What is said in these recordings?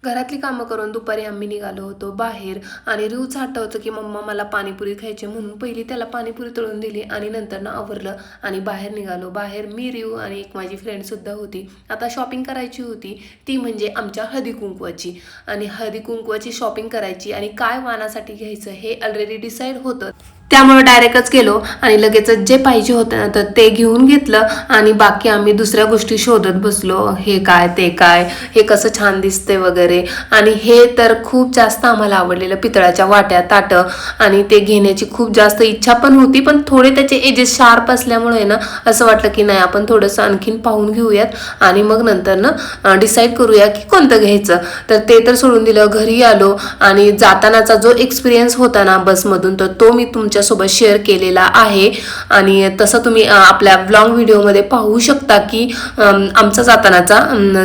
घरातली कामं करून दुपारी आम्ही निघालो होतो बाहेर आणि रिवच आठवतं की मम्मा मला पाणीपुरी खायची म्हणून पहिली त्याला पाणीपुरी तळून दिली आणि नंतर ना आवरलं आणि बाहेर निघालो. बाहेर मी, रिव आणि एक माझी फ्रेंडसुद्धा होती. आता शॉपिंग करायची होती ती म्हणजे आमच्या हळदी कुंकवाची आणि हळदी कुंकवाची शॉपिंग करायची आणि काय वाणासाठी घ्यायचं हे ऑलरेडी डिसाईड होतं. त्यामुळे डायरेक्टच गेलो आणि लगेचच जे पाहिजे होतं ना तर ते घेऊन घेतलं आणि बाकी आम्ही दुसऱ्या गोष्टी शोधत बसलो. हे काय ते काय, हे कसं छान दिसते वगैरे. आणि हे तर खूप जास्त आम्हाला आवडलेलं, पितळाच्या वाट्या ताटं आणि ते घेण्याची खूप जास्त इच्छा पण होती. पण थोडे त्याचे एजेस शार्प असल्यामुळे ना असं वाटलं की नाही आपण थोडंसं आणखीन पाहून घेऊयात आणि मग नंतर ना डिसाईड करूया की कोणतं घ्यायचं. तर ते तर सोडून दिलं. घरी आलो आणि जातानाचा जो एक्सपिरियन्स होता ना बसमधून तर तो मी तुमच्यासोबत शेअर केलेला आहे आणि तसं तुम्ही आपल्या व्लॉग व्हिडिओमध्ये पाहू शकता की आमचा जातानाचा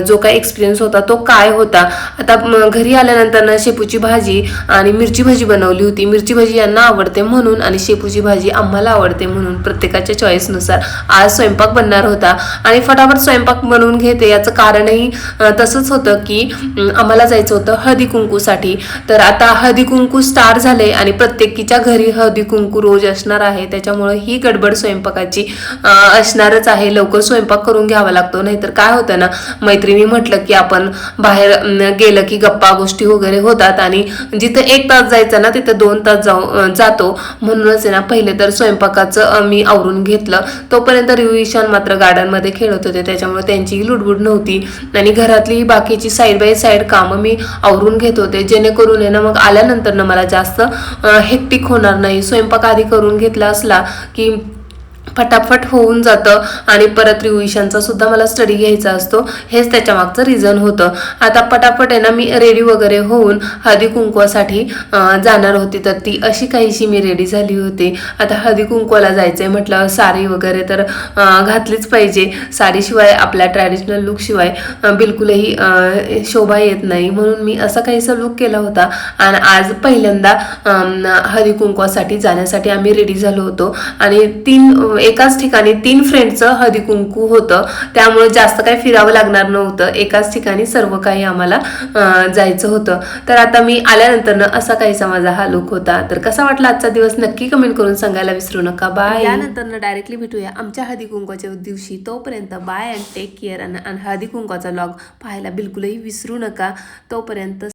जो काय एक्सपिरियन्स होता तो काय होता. आता घरी आल्यानंतर ना शेपूची भाजी आणि मिरची भाजी बनवली होती. मिरची भाजी यांना आवडते म्हणून आणि शेपूची भाजी आम्हाला आवडते म्हणून प्रत्येकाच्या चॉईसनुसार आज स्वयंपाक बनणार होता आणि फटाफट स्वयंपाक बनवून घेते. याचं कारणही तसंच होतं की आम्हाला जायचं होतं हळदी कुंकूसाठी. तर आता हळदी कुंकू स्टार्ट झाले आणि प्रत्येकीच्या घरी हळदी कुंकू रोज असणार आहे. त्याच्यामुळे ही गडबड स्वयंपाकाची असणारच आहे. लवकर स्वयंपाक करून घ्यावा लागतो. नाहीतर काय होतं ना, मैत्रिणी म्हटलं की आपण बाहेर गेलं की गप्पा गोष्टी वगैरे होतात आणि जिथं 1 तास जायचं ना तिथं 2 तास जातो. म्हणूनच आहे ना पहिले तर स्वयंपाकाचं मी आवरून घेतलं. तोपर्यंत रिव्हिशन मात्र गार्डनमध्ये खेळत होते त्याच्यामुळे त्यांची लुडबुड नव्हती आणि घरातली बाकीची साईड बाय साईड कामं मी आवरून घेत होते जेणेकरून आहे ना मग आल्यानंतर ना मला जास्त हेक्टिक होणार नाही. स्वयंपाक आधी करून घेतला असला की फटाफट होऊन जातं आणि परत रिव्हिशनचा सुद्धा मला स्टडी घ्यायचा असतो. हेच त्याच्या मागचं रिझन होतं. आता पटापट आहे ना मी रेडी वगैरे होऊन हळदी कुंकवासाठी जाणार होती. तर ती अशी काहीशी मी रेडी झाली होती. आता हळदी कुंकवाला जायचंय म्हटलं साडी वगैरे तर घातलीच पाहिजे. साडीशिवाय आपल्या ट्रॅडिशनल लुकशिवाय बिलकुलही शोभा येत नाही म्हणून मी असा काहीसा लुक केला होता आणि आज पहिल्यांदा हळदी कुंकवासाठी जाण्यासाठी आम्ही रेडी झालो होतो आणि एकाच ठिकाणी 3 फ्रेंडचं हळदी कुंकू होतं त्यामुळे जास्त काही फिरावं लागणार नव्हतं. एकाच ठिकाणी सर्व काही आम्हाला जायचं होतं. तर आता मी आल्यानंतर ना असा काहीसा माझा हा लुक होता. तर कसा वाटला आजचा दिवस नक्की कमेंट करून सांगायला विसरू नका. बाय. यानंतर ना डायरेक्टली भेटूया आमच्या हळदी कुंकवाच्या दिवशी. तोपर्यंत बाय अँड टेक केअर. आणि हळदी कुंकवाचा व्लॉग पाहायला बिलकुलही विसरू नका. तोपर्यंत